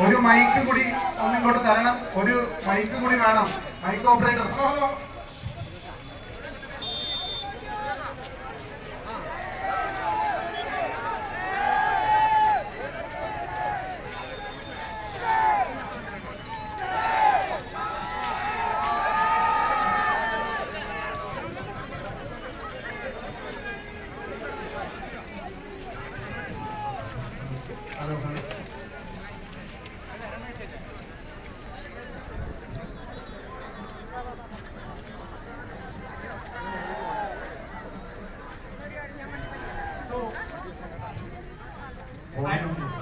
ഒരു മൈക്ക് കൂടി ഒന്നിങ്ങോട്ട് തരണം. ഒരു മൈക്ക് കൂടി വേണം. Mike operator.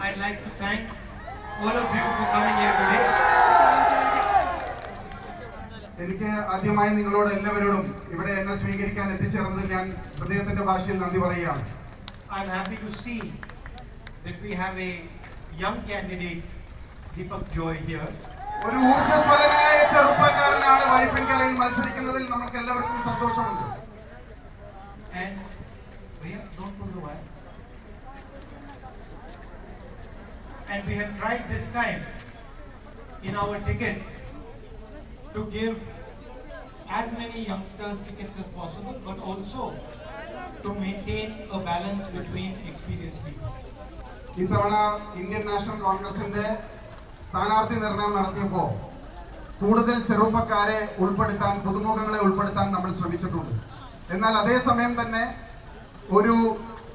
I'd like to thank all of you for coming here today. എനിക്ക് ആദ്യമായി നിങ്ങളോട് എല്ലാവരോടും ഇവിടെ എന്നെ സ്വീകരിക്കാൻ എത്തിച്ചേർന്നതിൽ ഞാൻ ഹൃദയത്തിന്റെ ഭാഷയിൽ നന്ദി പറയുകയാണ്. I'm happy to see that we have a young candidate, Deepak Joy here. ഒരു ഊർജ്ജസ്വലനായ ചെറുപ്പക്കാരനാണ് വൈപ്പിൻകരയിൽ മത്സരിക്കുന്നതിൽ നമുക്ക് എല്ലാവർക്കും സന്തോഷമുണ്ട്. And don't pull the wire. And we have tried this time in our tickets to give as many youngsters tickets as possible, but also to maintain a balance between experienced people. ഇത്തവണ Indian national കോൺഗ്രസിന്റെ സ്ഥാനാർത്ഥി നിർണയം നടത്തിയപ്പോൾ കൂടുതൽ ചെറുപ്പക്കാരെ ഉൾപ്പെടുത്താൻ, പുതുമുഖങ്ങളെ ഉൾപ്പെടുത്താൻ നമ്മൾ ശ്രമിച്ചിട്ടുണ്ട്. എന്നാൽ അതേസമയം തന്നെ ഒരു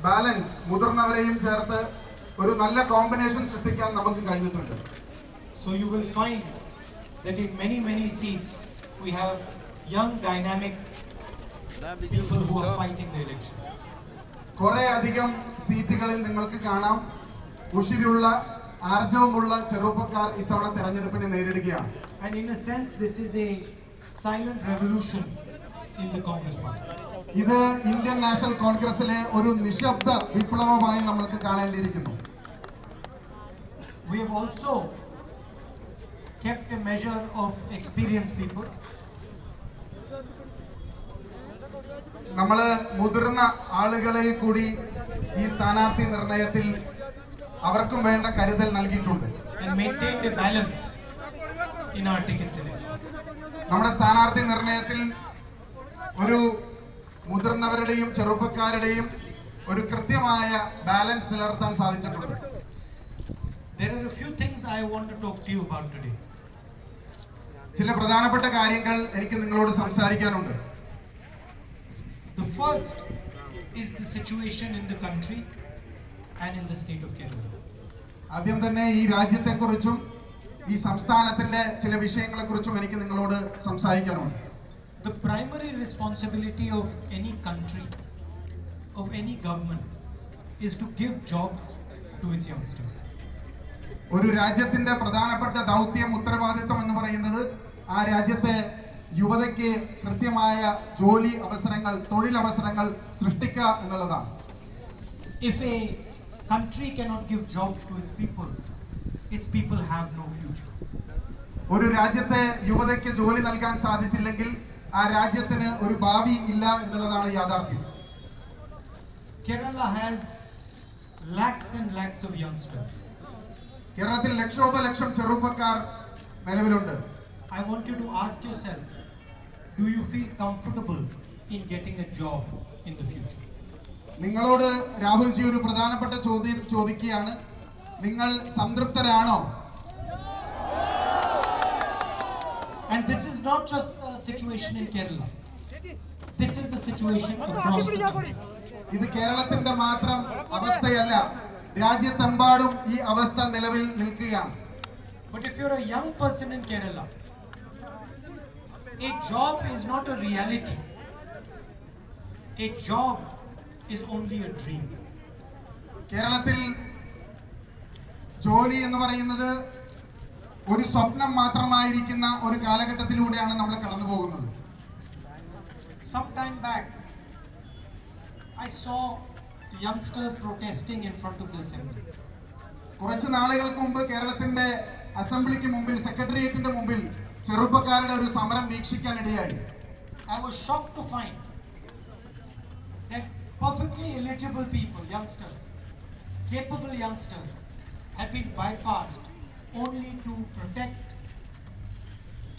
ബാലൻസ് മുതിർന്നവരെയും ചേർത്ത് ഒരു നല്ല കോമ്പിനേഷൻ സൃഷ്ടിക്കാൻ നമുക്ക് കഴിഞ്ഞിട്ടുണ്ട്. So you will find that in many seats we have young dynamic people who are fighting the election. കുറെ അധികം സീറ്റുകളിൽ നിങ്ങൾക്ക് കാണാം ഉഷിരുള്ള ആർജവമുള്ള ചെറുപ്പക്കാർ ഇത്തവണ തെരഞ്ഞെടുപ്പിനെ നേരിടുകയാണ്. And in a sense this is a silent revolution in the Congress party. ഇത് ഇന്ത്യൻ നാഷണൽ കോൺഗ്രസിലെ ഒരു നിശബ്ദ വിപ്ലവമായി നമുക്ക് കാണേണ്ടിയിരിക്കുന്നു. We have also kept a measure of experienced people. നമ്മൾ മുതിർന്ന ആളുകളെ കൂടി ഈ സ്ഥാനാർത്ഥി നിർണയത്തിൽ അവർക്കും വേണ്ട കരുതൽ നൽകിയിട്ടുണ്ട്. And maintained a balance in our ticket selection. നമ്മുടെ സ്ഥാനാർത്ഥി നിർണയത്തിൽ ഒരു മുതിർന്നവരുടെയും ചെറുപ്പക്കാരുടെയും ഒരു കൃത്യമായ ബാലൻസ് നിലനിർത്താൻ സാധിച്ചിട്ടുണ്ട്. There are a few things I want to talk to you about today. ചില പ്രധാനപ്പെട്ട കാര്യങ്ങൾ എനിക്ക് നിങ്ങളോട് സംസാരിക്കാനുണ്ട്. The first is the situation in the country and in the state of Kerala. ആദ്യം തന്നെ ഈ രാജ്യത്തെക്കുറിച്ചും ഈ സംസ്ഥാനത്തിന്റെ ചില വിഷയങ്ങളെക്കുറിച്ചും എനിക്ക് നിങ്ങളോട് സംസാരിക്കണം. The primary responsibility of any country, of any government, is to give jobs to its youngsters. ഒരു രാജ്യത്തിന്റെ പ്രധാനപ്പെട്ട ദൗത്യം, ഉത്തരവാദിത്വം എന്ന് പറയുന്നത് ആ രാജ്യത്തെ യുവതയ്ക്ക് കൃത്യമായ ജോലി അവസരങ്ങൾ, തൊഴിലവസരങ്ങൾ സൃഷ്ടിക്കുക എന്നുള്ളതാണ്. If a country cannot give jobs to its people have no future. ഒരു രാജ്യത്തെ യുവതയ്ക്ക് ജോലി നൽകാൻ സാധിച്ചില്ലെങ്കിൽ ആ രാജ്യത്തിന് ഒരു ഭാവി ഇല്ല എന്നുള്ളതാണ് യാഥാർത്ഥ്യം. Kerala has lakhs and lakhs of youngsters. കേരളത്തിൽ ലക്ഷോപലക്ഷം ചെറുപ്പക്കാർ നിലവിലുണ്ട്. I want you to ask yourself, do you feel comfortable in getting a job in the future? നിങ്ങളോട് രാഹുൽജി ഒരു പ്രധാനപ്പെട്ട ചോദ്യം ചോദിക്കുകയാണ്. നിങ്ങൾ സംതൃപ്തരാണോ? And this is not just the situation in Kerala. This is the situation across the country. ഇത് കേരളത്തിന്റെ മാത്രം അവസ്ഥയല്ല, രാജ്യത്തെമ്പാടും ഈ അവസ്ഥ നിലവിൽ നിൽക്കുകയാണ്. But if you're a young person in Kerala, a job is not a reality. A job is only a dream. കേരളത്തിൽ ജോലി എന്ന് പറയുന്നത് ഒരു സ്വപ്നം മാത്രമായിരിക്കുന്ന ഒരു കാലഘട്ടത്തിലൂടെയാണ് നമ്മൾ കടന്നു പോകുന്നത്. Some time back, I saw youngsters protesting in front of the assembly. കുറച്ച് നാളുകൾക്ക് മുമ്പ് കേരളത്തിന്റെ അസംബ്ലിക്ക് മുമ്പിൽ, സെക്രട്ടേറിയറ്റിന്റെ മുമ്പിൽ ചെറുപ്പക്കാരുടെ ഒരു സമരം വീക്ഷിക്കാനിടയായി. I was shocked to find that perfectly eligible people, youngsters, capable youngsters, have been bypassed only to protect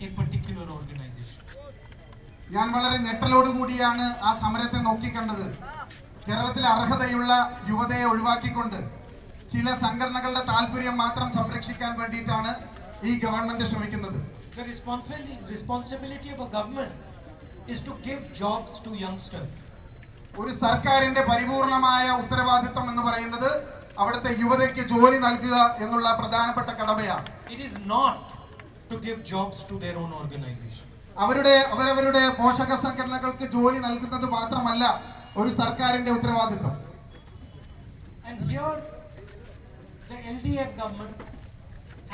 a particular organization. ഞാൻ വളരെ ഞെട്ടലോടുകൂടിയാണ് ആ സമരത്തെ നോക്കിക്കണ്ടത്. കേരളത്തിലെ അർഹതയുള്ള യുവതയെ ഒഴിവാക്കിക്കൊണ്ട് ചില സംഘടനകളുടെ താല്പര്യം മാത്രം സംരക്ഷിക്കാൻ വേണ്ടിയിട്ടാണ് ഈ ഗവൺമെന്റ് ശ്രമിക്കുന്നത്. The responsibility of a government is to give jobs to youngsters. ഒരു സർക്കാരിന്റെ പരിപൂർണമായ ഉത്തരവാദിത്വം എന്ന് പറയുന്നത് അവിടുത്തെ യുവതയ്ക്ക് ജോലി നൽകുക എന്നുള്ള പ്രധാനപ്പെട്ട കടമയാണ്. It is not to give jobs to their own organization. അവരവരുടെ പോഷക സംഘടനകൾക്ക് ജോലി നൽകുന്നത് മാത്രമല്ല ഒരു സർക്കാരിന്റെ ഉത്തരവാദിത്വം. And here the LDF government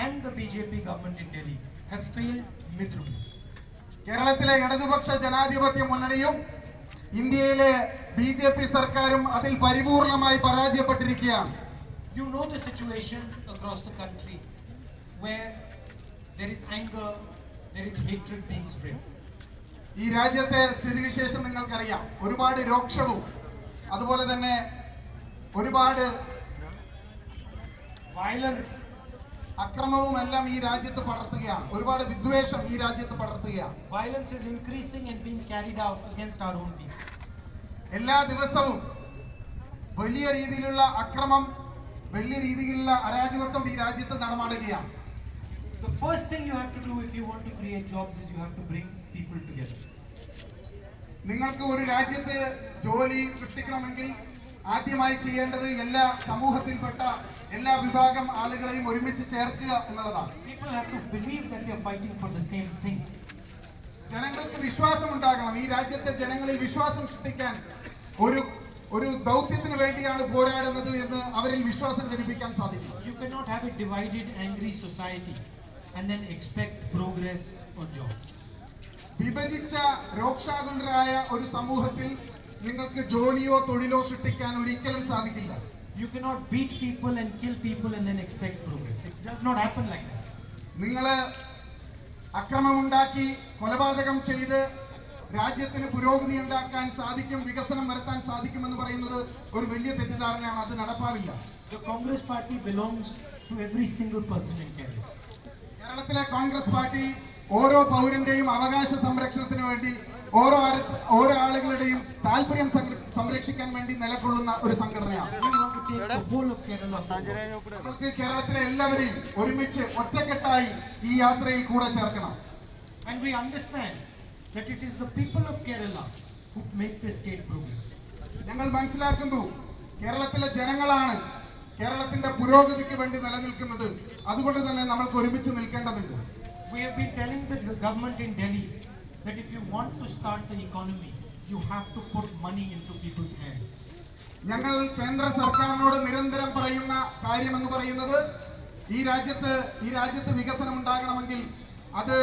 and the BJP government in Delhi have failed miserably. കേരളത്തിലെ ഇടതുപക്ഷ ജനാധിപത്യ മുന്നണിയും ഇന്ത്യയിലെ BJP സർക്കാരും അതിൽ പരിപൂർണമായി പരാജയപ്പെട്ടിരിക്കുകയാണ്. You know the situation across the country where there is anger, there is hatred being spread. ഈ രാജ്യത്തെ സ്ഥിതിവിശേഷം നിങ്ങൾക്കറിയാം. ഒരുപാട് രോക്ഷവും അതുപോലെ തന്നെ ഒരുപാട് violence, അക്രമവും എല്ലാം ഈ രാജ്യത്ത് പടർത്തുകയാണ്. ഒരുപാട് വിദ്വേഷം ഈ രാജ്യത്ത് പടർത്തുകയാണ്. Violence is increasing and being carried out against our own people. എല്ലാ ദിവസവും വലിയ രീതിയിലുള്ള അക്രമം, വലിയ രീതിയിലുള്ള അരാജകത്വം ഈ രാജ്യത്ത് നടമാടുകയാണ്. The first thing you have to do if you want to create jobs is you have to bring people together. നിങ്ങൾക്ക് ഒരു രാജ്യത്ത് ജോലി സൃഷ്ടിക്കണമെങ്കിൽ ആദ്യമായി ചെയ്യേണ്ടത് എല്ലാ സമൂഹത്തിൽപ്പെട്ട എല്ലാ വിഭാഗം ആളുകളെയും ഒരുമിച്ച് ചേർക്കുക എന്നുള്ളതാണ്. People have to believe that they are fighting for the same thing. ജനങ്ങൾക്ക് വിശ്വാസം ഉണ്ടാകണം. ഈ രാജ്യത്തെ ജനങ്ങളിൽ വിശ്വാസം സൃഷ്ടിക്കാൻ ഒരു ദൗത്യത്തിന് വേണ്ടിയാണ് പോരാടുന്നത് എന്ന് അവരിൽ വിശ്വാസം ജനിപ്പിക്കാൻ സാധിക്കും. You cannot have a divided, angry society and then expect progress or jobs. വിഭജിച്ച രോക്ഷാകുലരായ ഒരു സമൂഹത്തിൽ നിങ്ങൾക്ക് ജോലിയോ തൊഴിലോ സൃഷ്ടിക്കാൻ ഒരിക്കലും സാധിക്കില്ല. You cannot beat people and kill people and then expect progress. It does not happen like that. നിങ്ങൾ അക്രമമുണ്ടാക്കി കൊലപാതകം ചെയ്ത് രാജ്യത്തിന് പുരോഗതി ഉണ്ടാക്കാൻ സാധിക്കും, വികസനം വരുത്താൻ സാധിക്കുമെന്ന് പറയുന്നത് ഒരു വലിയ തെറ്റിദ്ധാരണയാണ്. അത് നടപ്പാവില്ല. The Congress party belongs to every single person in Kerala. കേരളത്തിലെ കോൺഗ്രസ് പാർട്ടി ഓരോ പൗരന്റെയും അവകാശ സംരക്ഷണത്തിന് വേണ്ടി ഓരോ ആളുകളുടെയും താല്പര്യം സംരക്ഷിക്കാൻ വേണ്ടി നിലകൊള്ളുന്ന ഒരു സംഘടനയാണ്. We want to take the whole of Kerala forward. നമുക്ക് കേരളത്തിലെ എല്ലാവരെയും ഒരുമിച്ച് ഒറ്റക്കെട്ടായി ഈ യാത്രയിൽ കൂടെ ചേർക്കണം. And we understand that it is the people of Kerala who make the state progress. ഞങ്ങൾ മനസ്സിലാക്കുന്നു കേരളത്തിലെ ജനങ്ങളാണ് കേരളത്തിന്റെ പുരോഗതിക്ക് വേണ്ടി നിലനിൽക്കുന്നത്. അതുകൊണ്ട് തന്നെ നമ്മൾക്ക് ഒരുമിച്ച് നിൽക്കേണ്ടതുണ്ട്. We have been telling the government in Delhi that if you want to start the economy, you have to put money into people's hands. ഞങ്ങൾ കേന്ദ്ര സർക്കാരിനോട് നിരന്തരം പറയുന്ന കാര്യം എന്ന് പറയുന്നത് ഈ രാജ്യത്ത് വികസനം ഉണ്ടാകണമെങ്കിൽ അത്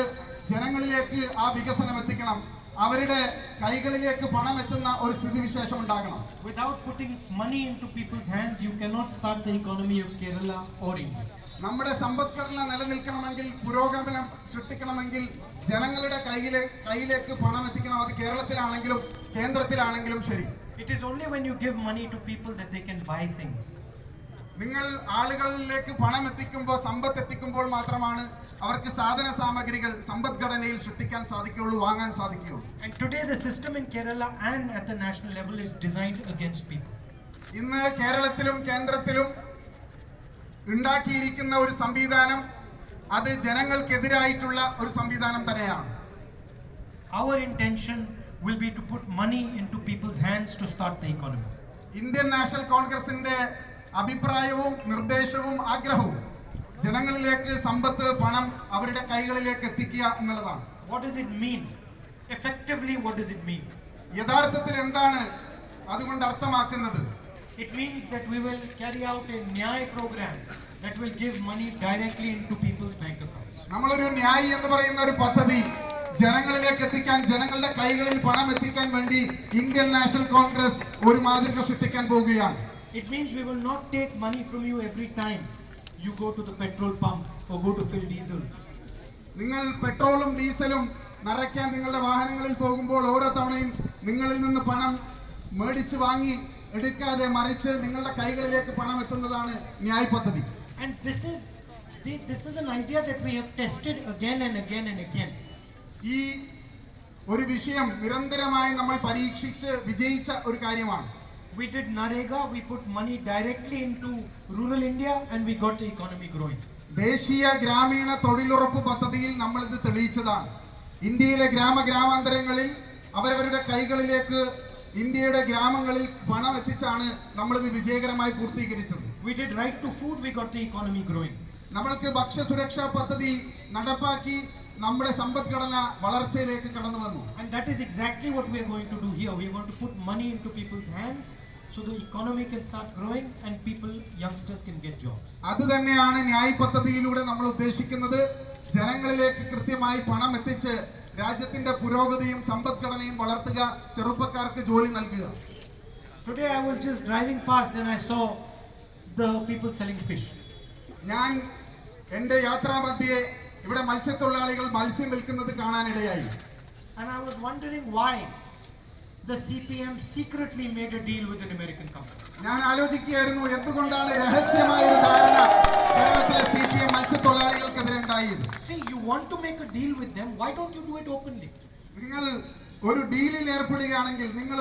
ജനങ്ങളിലേക്ക് ആ വികസനം എത്തിക്കണം. അവരുടെ കൈകളിലേക്ക് പണം എത്തുന്ന ഒരു സ്ഥിതിവിശേഷം ഉണ്ടാകണം. Without putting money into people's hands, you cannot start the economy of Kerala or India. നമ്മുടെ സമ്പദ്ഘടന നിലനിൽക്കണമെങ്കിൽ, പുരോഗമനം സൃഷ്ടിക്കണമെങ്കിൽ ജനങ്ങളുടെ കയ്യിലേക്ക് പണം എത്തിക്കണം. അത് കേരളത്തിലാണെങ്കിലും കേന്ദ്രത്തിലാണെങ്കിലും ശരി. It is only when you give money to people that they can buy things. നിങ്ങൾ ആളുകളിലേക്ക് പണം എത്തിക്കുമ്പോൾ, സമ്പത്ത് എത്തിക്കുമ്പോൾ മാത്രമാണ് അവർക്ക് സാധന സാമഗ്രികൾ സമ്പദ്ഘടനയിൽ സൃഷ്ടിക്കാൻ സാധിക്കുകയുള്ളൂ, വാങ്ങാൻ സാധിക്കുകയുള്ളൂ. And today the system in Kerala and at the national level is designed against people. ഇന്ന് കേരളത്തിലും കേന്ദ്രത്തിലും ഉണ്ടാക്കിയിരിക്കുന്ന ഒരു സംവിധാനം അത് ജനങ്ങൾക്കെതിരായിട്ടുള്ള ഒരു സംവിധാനം തന്നെയാണ്. Our intention will be to put money into people's hands to start the economy. Indian national കോൺഗ്രസിന്റെ അഭിപ്രായവും നിർദ്ദേശവും ആഗ്രഹവും ജനങ്ങളിലേക്ക് സമ്പത്ത്, പണം അവരുടെ കൈകളിലേക്ക് എത്തിക്കുക എന്നുള്ളതാണ്. What does it mean? Effectively, what does it mean? യഥാർത്ഥത്തിൽ എന്താണ് അതുകൊണ്ട് അർത്ഥമാക്കുന്നത്? It means that we will carry out a Nyay program that will give money directly into people's bank accounts. നമ്മളൊരു ന്യായ് എന്ന് പറയുന്ന ഒരു പദ്ധതി ജനങ്ങളിലേക്ക് എത്തിക്കാൻ, ജനങ്ങളുടെ കൈകളിൽ പണം എത്തിക്കാൻ വേണ്ടി ഇന്ത്യൻ നാഷണൽ കോൺഗ്രസ് ഒരു മാതൃക സൃഷ്ടിക്കാൻ പോവുകയാണ്. It means we will not take money from you every time you go to the petrol pump or go to fill diesel. നിങ്ങൾ പെട്രോളും ഡീസലും നിറയ്ക്കാൻ നിങ്ങളുടെ വാഹനങ്ങളിൽ പോകുമ്പോൾ ഓരോ തവണയും നിങ്ങളിൽ നിന്ന് പണം മേടിച്ച് വാങ്ങി എടുക്കാതെ മറിച്ച് നിങ്ങളുടെ കൈകളിലേക്ക് പണം എത്തുന്നതാണ് ന്യായ് പദ്ധതി. And this is an idea that we have tested again and again and again. ഈ ഒരു വിഷയം നിരന്തരമായി നമ്മൾ പരീക്ഷിച്ച് വിജയിച്ച ഒരു കാര്യമാണ്. We did Narega, we put money directly into rural India and we got the economy growing. ദേശീയ ഗ്രാമീണ തൊഴിലുറപ്പ് പദ്ധതിയിൽ നമ്മൾ ഇത് തെളിയിച്ചതാണ്. ഇന്ത്യയിലെ ഗ്രാമാന്തരങ്ങളിൽ അവരവരുടെ കൈകളിലേക്ക് ഇന്ത്യയുടെ ഗ്രാമങ്ങളിൽ പണം എത്തിച്ചാണ് നമ്മൾ ഇത് വിജയകരമായി പൂർത്തീകരിച്ചത്. We did right to food, we got the economy growing. നമ്മൾക്ക് ഭക്ഷ്യസുരക്ഷാ പദ്ധതി നടപ്പാക്കി നമ്മുടെ സമ്പദ്ഘടന വളർച്ചയിലേക്ക് കടന്നു വന്നു. And that is exactly what we are going to do here. We are going to put money into people's hands so the economy can start growing and youngsters can get jobs. അത് തന്നെയാണ് ന്യായ് പദ്ധതിയിലൂടെ നമ്മൾ ഉദ്ദേശിക്കുന്നത്. ജനങ്ങളിലേക്ക് കൃത്യമായി പണം എത്തിച്ച് രാജ്യത്തിന്റെ പുരോഗതിയും സമ്പദ്ഘടനയും വളർത്തുക, ചെറുപ്പക്കാർക്ക് ജോലി നൽകുക. Today I was just driving past and I saw the people selling fish. ഞാൻ എൻ്റെ യാത്രാമധ്യേ ഇവിടെ മത്സ്യത്തൊഴിലാളികൾ മത്സ്യം വിൽക്കുന്നത് കാണാനിടയായി. And I was wondering why the CPM secretly made a deal with an American company. ഞാൻ ആലോചിക്കുകയായിരുന്നു എന്തുകൊണ്ടാണ് രഹസ്യമായ ഒരു ധാരണ കേരളത്തിലെ CPM മത്സ്യത്തൊഴിലാളികൾക്കെതിരെ ഉണ്ടായത്. See, you want to make a deal with them, why don't you do it openly? നിങ്ങൾ ഒരു ഡീലിൽ ഏർപ്പെടുകയാണെങ്കിൽ, നിങ്ങൾ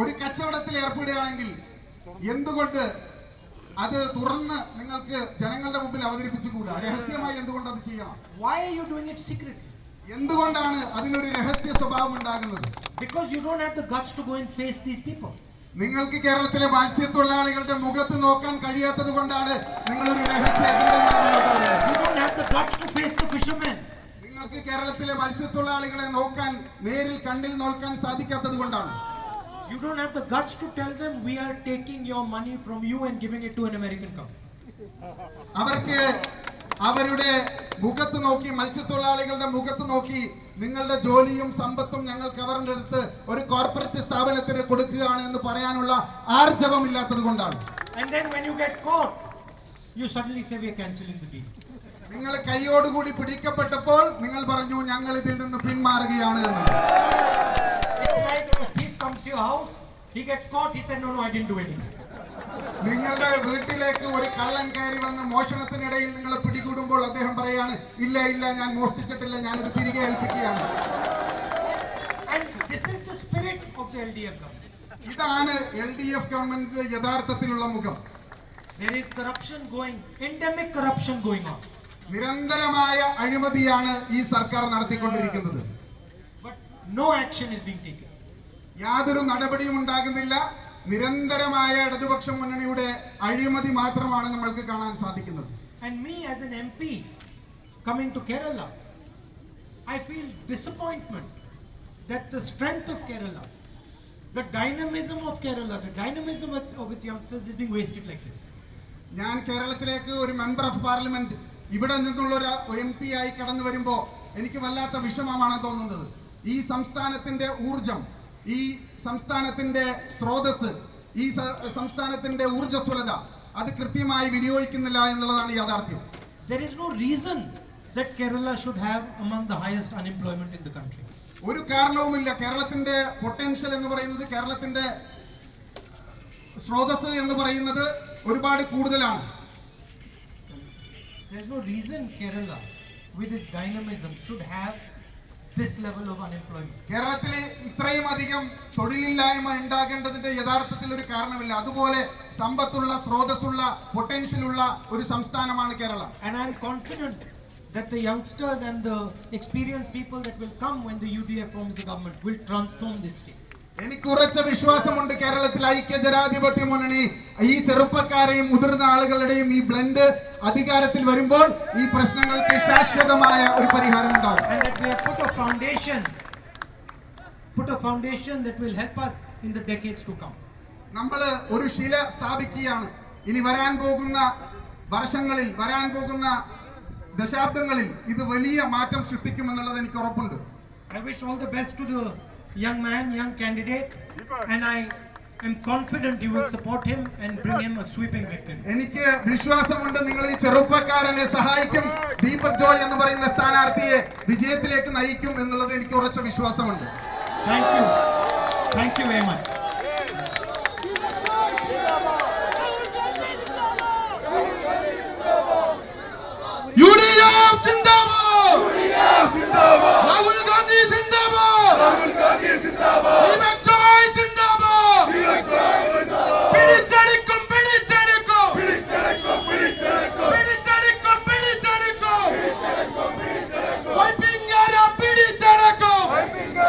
ഒരു കച്ചവടത്തിൽ ഏർപ്പെടുകയാണെങ്കിൽ എന്തുകൊണ്ട് അത് തുറന്ന് നിങ്ങൾക്ക് ജനങ്ങളുടെ മുമ്പിൽ അവതരിപ്പിച്ചുകൂടാ? രഹസ്യമായി എന്തുകൊണ്ട് അത് ചെയ്യണം? Why are you doing it secretly? എന്തുകൊണ്ടാണ് അതിനൊരു രഹസ്യ സ്വഭാവം ഉണ്ടാകുന്നത്? Because you don't have the guts to go and face these people. നിങ്ങൾക്ക് കേരളത്തിലെ മത്സ്യത്തൊഴിലാളികളുടെ മുഖത്ത് നോക്കാൻ കഴിയാത്തത് കൊണ്ടാണ് നിങ്ങളൊരു രഹസ്യ You don't have the guts to face the fishermen. നിങ്ങൾക്ക് കേരളത്തിലെ മത്സ്യത്തൊഴിലാളികളെ നോക്കാൻ, നേരിൽ കണ്ണിൽ നോക്കാൻ സാധിക്കാത്തത് കൊണ്ടാണ്. You don't have the guts to tell them we are taking your money from you and giving it to an American company. അവർക്ക് അവരുടെ മുഖത്ത് നോക്കി, മത്സ്യത്തൊഴിലാളികളുടെ മുഖത്ത് നോക്കി നിങ്ങളുടെ ജോലിയും സമ്പത്തും ഞങ്ങൾ കവർന്നെടുത്ത് ഒരു കോർപ്പറേറ്റ് സ്ഥാപനത്തിന് കൊടുക്കുകയാണ് എന്ന് പറയാനുള്ള ആർജവമില്ലാത്തത് കൊണ്ടാണ്. And then when you get caught, you suddenly say we are cancelling the deal. നിങ്ങൾ കൈയോടുകൂടി പിടിക്കപ്പെട്ടപ്പോൾ നിങ്ങൾ പറഞ്ഞു ഞങ്ങൾ ഇതിൽ നിന്ന് പിന്മാറുകയാണ് എന്ന്. It's like a thief comes to your house, he gets caught, he said no, I didn't do anything. നിങ്ങളുടെ വീട്ടിലേക്ക് ഒരു കള്ളൻ കയറി വന്ന് മോഷണത്തിനിടയിൽ നിങ്ങളെ പിടികൂടുമ്പോൾ അദ്ദേഹം പറയാണ് ഇല്ല ഞാൻ മോഷ്ടിച്ചിട്ടില്ല, ഞാനിത് തിരികെ ഏൽപ്പിക്കുകയാണ്. And this is the spirit of the LDF government. ഇതാണ് LDF ഗവൺമെന്റിന്റെ യഥാർത്ഥത്തിലുള്ള മുഖം. There is corruption going, endemic corruption going on. നിരന്തരമായ അഴിമതിയാണ് ഈ സർക്കാർ നടത്തിക്കൊണ്ടിരിക്കുന്നത്. But no action is being taken. യാതൊരു നടപടിയും ഉണ്ടാകുന്നില്ല. നിരന്തരമായ ഇടതുപക്ഷ മുന്നണിയുടെ അഴിമതി മാത്രമാണ് നമ്മൾക്ക് കാണാൻ സാധിക്കുന്നത്. And me as an MP coming to Kerala, I feel disappointment that the strength of Kerala, the dynamism of Kerala, the dynamism of its youngsters is being wasted like this. ഞാൻ കേരളത്തിലേക്ക് ഒരു മെമ്പർ ഓഫ് പാർലമെന്റ് ഇവിടെ നിന്നുള്ള ഒരു MP ആയി കടന്നു വരുമ്പോൾ എനിക്ക് വല്ലാത്ത വിഷമമാണ് തോന്നുന്നത്. ഈ സംസ്ഥാനത്തിന്റെ ഊർജം, ഈ സംസ്ഥാനത്തിന്റെ സ്രോതസ്, ഈ സംസ്ഥാനത്തിന്റെ ഊർജ്ജസ്വലത അത് കൃത്യമായി വിനിയോഗിക്കുന്നില്ല എന്നുള്ളതാണ് യാഥാർത്ഥ്യം. There is no reason that Kerala should have among the highest unemployment in the country. ഒരു കാരണവുമില്ല. കേരളത്തിന്റെ പൊട്ടൻഷ്യൽ എന്ന് പറയുന്നത്, കേരളത്തിന്റെ സ്രോതസ് എന്ന് പറയുന്നത് ഒരുപാട് കൂടുതലാണ്. There is no reason Kerala with its dynamism should have this level of unemployment. കേരളത്തിൽ ഇത്രയും അധികം തൊഴിലില്ലായ്മ ഉണ്ടാകേണ്ടതിന്റെ യഥാർത്ഥത്തിൽ ഒരു കാരണമില്ല. അതുപോലെ സമ്പത്തുള്ള, സ്രോതസ്സുള്ള, പൊട്ടൻഷ്യലുള്ള ഒരു സംസ്ഥാനമാണ് Keralam. And I am confident that the youngsters and the experienced people that will come when the UDF forms the government will transform this state. എനിക്ക് ഉറച്ച വിശ്വാസമുണ്ട് കേരളത്തിൽ ഐക്യജനാധിപത്യ മുന്നണി ഈ ചെറുപ്പക്കാരെയും മുതിർന്ന ആളുകളുടെയും ഈ ബ്ലെൻഡ് അധികാരത്തിൽ വരുമ്പോൾ ഈ പ്രശ്നങ്ങൾക്ക് ശാശ്വതമായ ഒരു പരിഹാരം ഉണ്ടാകും. And that we have put a foundation that will help us in the decades to come. നമ്മൾ ഒരു ശില സ്ഥാപിക്കുകയാണ്. ഇനി വരാൻ പോകുന്ന വർഷങ്ങളിൽ, വരാൻ പോകുന്ന ദശാബ്ദങ്ങളിൽ ഇത് വലിയ മാറ്റം സൃഷ്ടിക്കുമെന്നുള്ളത് എനിക്ക് ഉറപ്പുണ്ട്. I wish all the best to the young man, young candidate, and I am confident you will support him and bring him a sweeping victory. എനിക്ക് വിശ്വാസമുണ്ട് നിങ്ങൾ ഈ ചെറുപ്പക്കാരനെ സഹായിക്കും, ദീപക് ജോയ് എന്ന് പറയുന്ന സ്ഥാനാർത്ഥിയെ വിജയത്തിലേക്ക് നയിക്കും എന്നുള്ളത് എനിക്ക് ഉറച്ച വിശ്വാസമുണ്ട്. Thank you. Thank you very much. UDF